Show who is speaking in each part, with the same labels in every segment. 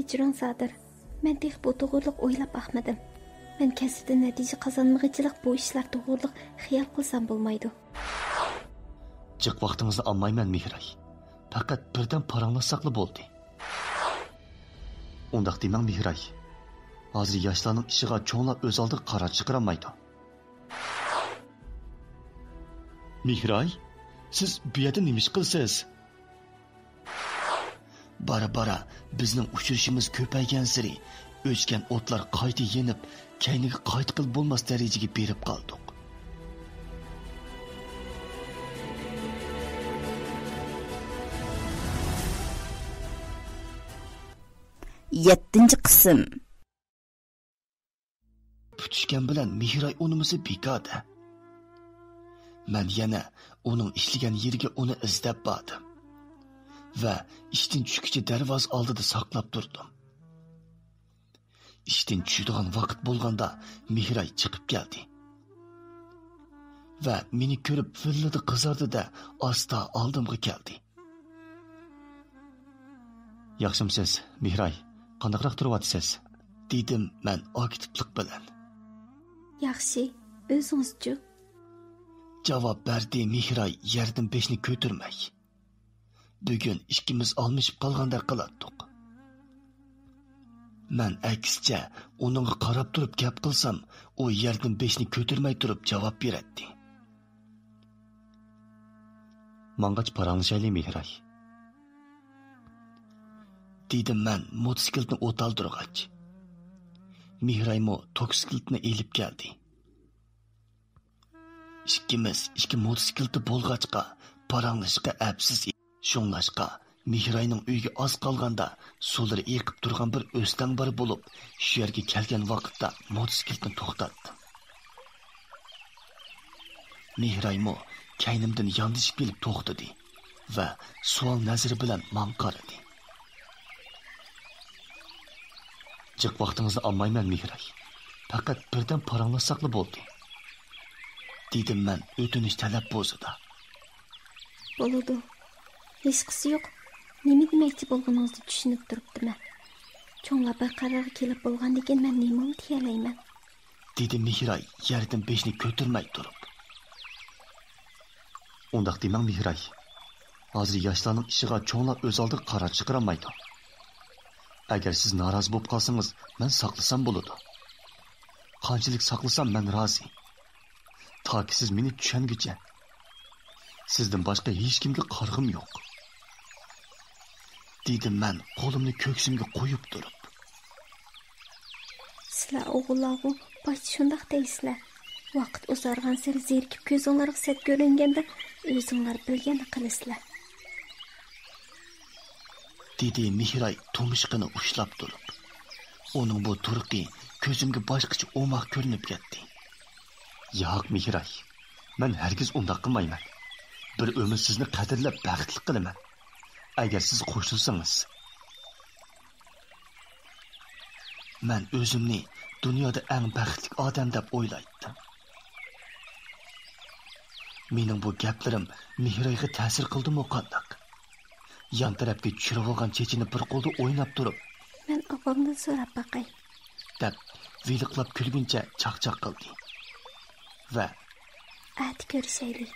Speaker 1: Kechiring Sadir. Men teh bu to'g'riliq o'ylab baxmadim. Men kasbda natija qozonmag'ichilik bu ishlar to'g'riliq xiyol qilsam bo'lmaydi.
Speaker 2: Jiq vaqtingizni olmayman Mehray. Faqat birdan paranglashsaqli bo'ldi. Undaq demang Mehray. Hozir yoshlarning ishiga cho'nglar o'z oldiga qaror chiqarolmaydi. Mehray, siz bu yerda nima ish qilsiz? Bara bizning uchirishimiz ko'paygan sari o'chgan o'tlar qayta yenib, kayniga qayt qilib bo'lmas darajaga berib qoldik.
Speaker 3: Yettinchi qism.
Speaker 2: Putishgan bilan Mehray unimizni bekoda. Men yana uning ishlagan yeriga uni izlab bordim. Va ishdan tushguncha darvoza oldida saqlab turdim. Ishdan tushadigan vaqt bo'lganda Mehray chiqib keldi. Va meni ko'rib villada qizardi-da, asta oldimga keldi. Yaxshimsiz, Mehray? Qandaqroq turyapsiz? Dedim men aktivlik bilan.
Speaker 1: Yaxshi, o'zingizchi?
Speaker 2: Javob berdi Mehray yerdan beshni ko'tarmay. Bugun ikkimiz almashib qolgandek qilardik. Men aksicha uningga qarab turib gap qilsam, u yerdan beshni ko'tarmay turib javob beradi. Mang'ach paranglashayli Mehray. Dedim men mototsiklni o'taldirg'ach. Mehraymo toksikletni elib keldi. Ikkimiz ikki mototsiklda bo'lg'achqa paranglashga absiz. Shunlashqa Mehrayning uyiga oz qolganda suvlar eqib turgan bir o'stang bor bo'lib, shu yerga kelgan vaqtda mototsiklni to'xtatdi. Mehraymo kaynimdan yondashib kelib to'xtadi va savol nazari bilan men qaradi. Jiq vaqtingizni olmayman Mehray. Faqat birdan paranglashsaqli bo'ldi. Dedim men o'tinish talab bo'lsa-da.
Speaker 1: Bo'ladi. Hech qisi yo'q. Nima demoqchi bo'lganingizni tushunib turibdiman. Cho'nglar bir qarorga kelib bo'lgandan keyin men nima deyalayman?
Speaker 2: Dedi Mehray yerdan beshni ko'tarmay turib. Undaq demang Mehray. Hozir yoshlarning ishiga cho'nglar o'z oldiga qaror chiqarolmaydi. Agar siz norozi bo'lib qolsangiz, men saqlasam bo'ladi. Qanchalik saqlasam men rozi. Toki siz meni tushunguncha. Sizdan boshqa hech kimga qarg'im yo'q. Dedim men qo'limni ko'ksimga qo'yib turib.
Speaker 1: Sizlar o'g'illarga bosh shundoq deysizlar. Vaqt o'zargan sari zerikib ko'zinglarga set ko'ringanda o'zinglar bilgan qilasizlar.
Speaker 2: Dedi Mehray tumishqini ushlab turib. Uning bu turqi ko'zimga boshqacha o'moq ko'rinib ketdi. Yo'q Mehray, men hargiz undaq qilmayman. Bir umr sizni qadrlab baxtli qilaman. Agar siz qo'shilsangiz. Men o'zimni dunyoda eng baxtli odam deb o'ylaydim. Mening bu gaplarim Mehrayga ta'sir qildimi qandaq? Yan tarafga tushirib olgan chechini bir qo'lda o'ynab turib,
Speaker 1: men opamdan so'rab baqay
Speaker 2: deb viliqlab kulguncha chaqchaq qildi. Va
Speaker 1: at ko'rishaylik.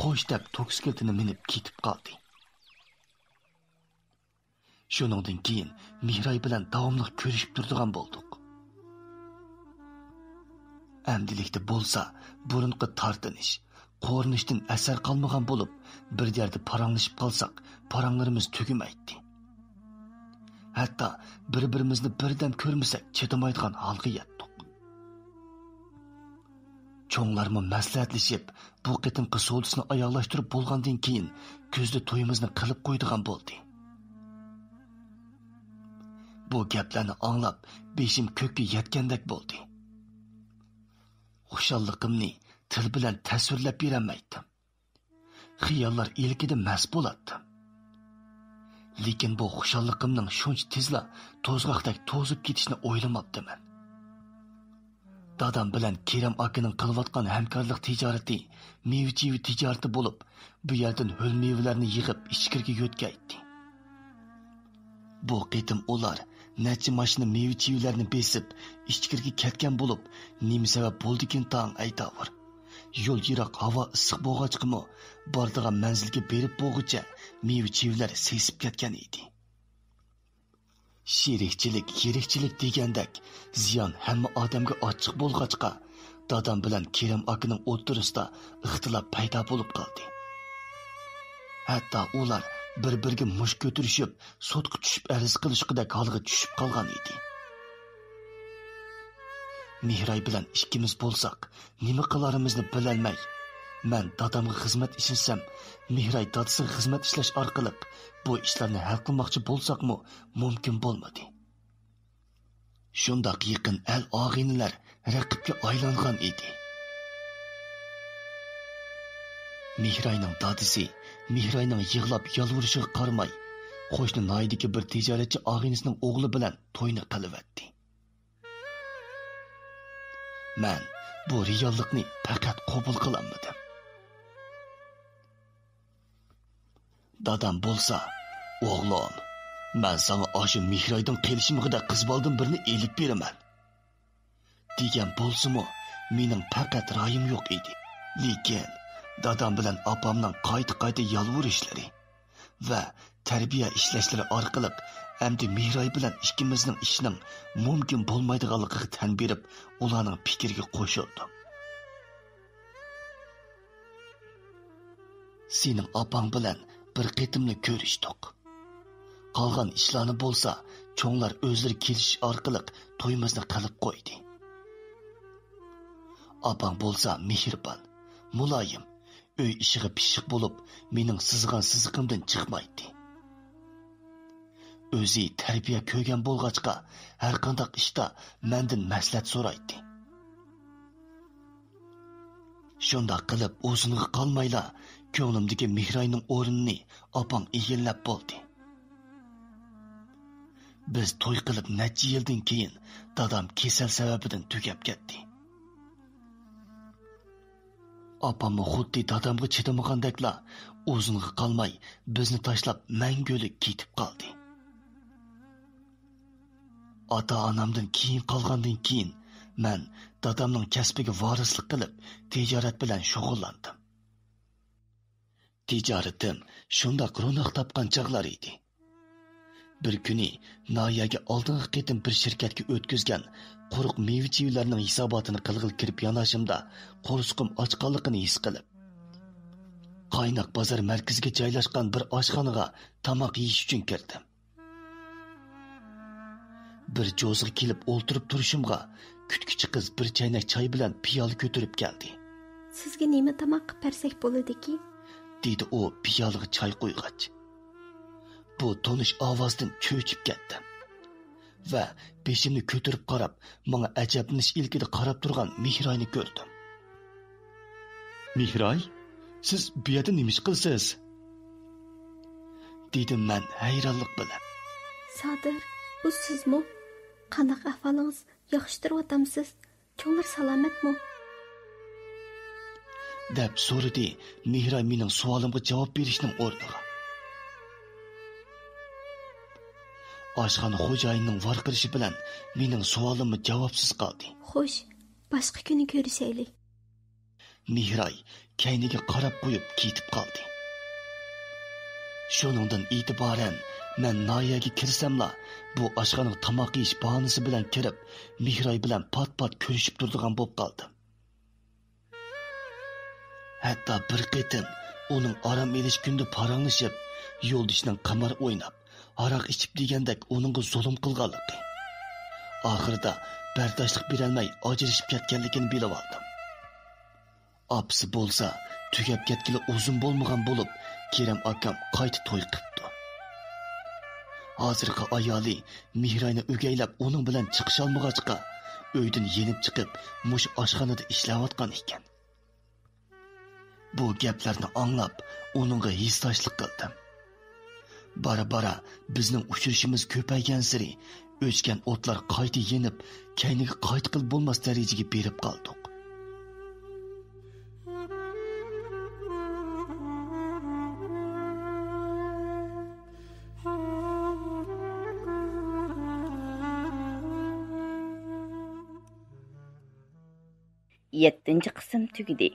Speaker 2: Xo'sh deb toksikletini minib ketib qoldi. Shuningdan keyin Mehray bilan davomli ko'rishib turadigan bo'ldik. Amdilikda bo'lsa, burunqi tortinish, qo'rnishdan asar qolmagan bo'lib, bir yerda paranglashib qolsak, paranglarimiz tugamaydi. Hatto bir-birimizni birdan ko'rmasak, chetamaydigan holga yetdik. Cho'nglarmi maslahatlashib, bu qitimqi so'lsini oyoqlashtirib bo'lgandan keyin ko'zda to'yimizni qilib qo'ydigan bo'ldi. Bu gaplarni anglab, beshim ko'kka yetgandek bo'ldi. Xushalliqimni til bilan tasvirlab berolmaydim. Xiyollar ilkida mast bo'lardim. Lekin bu xushalliqimning shuncha tezla to'zg'oqdek to'zib ketishini o'ylamabdiman. Dadam bilan Kerem akaning qilayotgan hamkorlik tijorati, meva-cheva tijorati bo'lib, bu yerdan ho'l mevalarni yig'ib ichkirga yo'tkaydi. Bu qitim ular necha mashina meva chivlarni besib ichkiriga ketgan bo'lib, nima sabab bo'ldikin tang aytavur. Yo'l yiroq, havo issiq bo'lg'achqimi, bordigan manzilga berib bo'lguncha meva chivlar sesib ketgan edi. Sherikchilik, yerikchilik degandek ziyon hamma odamga ochiq bo'lg'achqa, dadam bilan Kerem akaning o'rtasida ixtilof paydo bo'lib qoldi. Hatto ular bir-biriga mush ko'tirishib, sotqa tushib arz qilishqidek holga tushib qolgan edi. Mihray bilan ikkimiz bo'lsak, nima qilarimizni bilolmay, men dadamga xizmat ishlasam, Mihray dadasiga xizmat ishlash orqali bu ishlarni hal qilmoqchi bo'lsakmi, mumkin bo'lmadi. Shundoq yaqin al og'inilar raqibga aylangan edi. Mihrayning dadasi Mihrayning yig'lab yalvurishiga qaramay, qo'shni noydagi bir tijoratchi og'inisining o'g'li bilan to'yni qilibatdi. Men bu reallikni faqat qabul qilolmadim. Dadam bo'lsa, o'g'lim, men sana oshu Mihraydan kelishimg'ida qiz boldim birini elib beraman degan bo'lsa-mu, mening faqat ra'yim yo'q edi. Lekin dadam bilan opamning qayta yalvurishlari va tarbiya ishlashlari orqali endi Mihray bilan ikkimizning ishning mumkin bo'lmaydiganligiga tan berib, ularning fikriga qo'shildim. Sening opang bilan bir qitimli ko'rishdik. Qolgan ishlarni bo'lsa, cho'nglar o'zlari kelish orqali to'yimizni qilib qo'ydi. Opang bo'lsa mehribon, muloyim, uy ishiga pishiq bo'lib, mening sizg'an siziqimdan chiqmaydi. O'zi tarbiya ko'rgan bo'lg'achqa, har qanday ishda mendan maslahat so'raydi. Shunday qilib, o'ziniga qolmayla, ko'nglimdagi Mihrayning o'rnini opam egallab bo'ldi. Biz to'y qilib necha yildan keyin dadam kasal sababidan tugab ketdi. Opamni xuddi dadamga chidamagandekla o'ziniga qolmay bizni tashlab mangulik ketib qoldi. Ota-onamdan keyin qolgandan keyin men dadamning kasbiga varislik qilib tijorat bilan shug'ullandim. Tijoratim shundoq ro'noq topgan chog'lar edi. Bir kuni Noyaga oldingi qitim bir shirkatga o'tkazgan quruq meva-chevlarning hisobotini qilg'il kirib yonashimda qo'rsqim ochqanligini his qilib, qaynoq bozor markaziga joylashgan bir oshxonaga tomoq yeyish uchun kirdim. Bir jo'zga kelib o'ltirib turishimga kutkuchi qiz bir chaynak choy bilan piyola ko'tarib keldi.
Speaker 1: Sizga nima tomoq qilib bersak bo'ladiki?
Speaker 2: Dedi u piyolaga choy qo'ygach. Bu tonish ovozdan cho'chib ketdim va beshimni ko'tarib qarab, menga ajablanish ilkida qarab turgan Mihrayni ko'rdim. Mihray, siz bu yerda nima ish qilsiz? Dedim men hayronlik bilan.
Speaker 1: Sadir, bu sizmi? Qanaq ahvolingiz? Yaxshidiryapsiz? Cho'nglar salomatmi?
Speaker 2: Deb so'radi Mihray mening savolimga javob berishning o'rniga. Oshxona xo'jayinining varqirishi bilan mening savolimni javobsiz qoldi.
Speaker 1: Xo'sh, boshqa kuni ko'rishaylik.
Speaker 2: Mihray kayniga qarab qo'yib ketib qoldi. Shuningdan e'tiboran men Noyaga kirsamla, bu oshxonaga tomoq yeyish bahonasi bilan kirib, Mihray bilan pat-pat ko'rishib turadigan bo'lib qoldim. Hatto bir qitim uning orom elish kunda paranglashib, yo'ldishining qamar o'ynab, aroq ichib degandek uningga zulm qilganligi. Oxirida bardoshlik berolmay ajrashib ketganligini bilib oldim. Apsi bo'lsa, tugab ketgili uzun bo'lmagan bo'lib, Kerem akam qayta to'y qilibdi. Hozirgi ayoli Mihrayni o'gaylab uning bilan chiqish olmag'achqa, uydan yenib chiqib, mush oshxonada ishlayotgan ekan. Bu gaplarni anglab, uningga histoshlik qildim. Bara-bara bizning uchrashimiz ko'paygan sari o'chgan o'tlar qayta yenib, kayniga qayt qilib bo'lmas darajaga berib qoldik.
Speaker 3: 7-qism tugidi.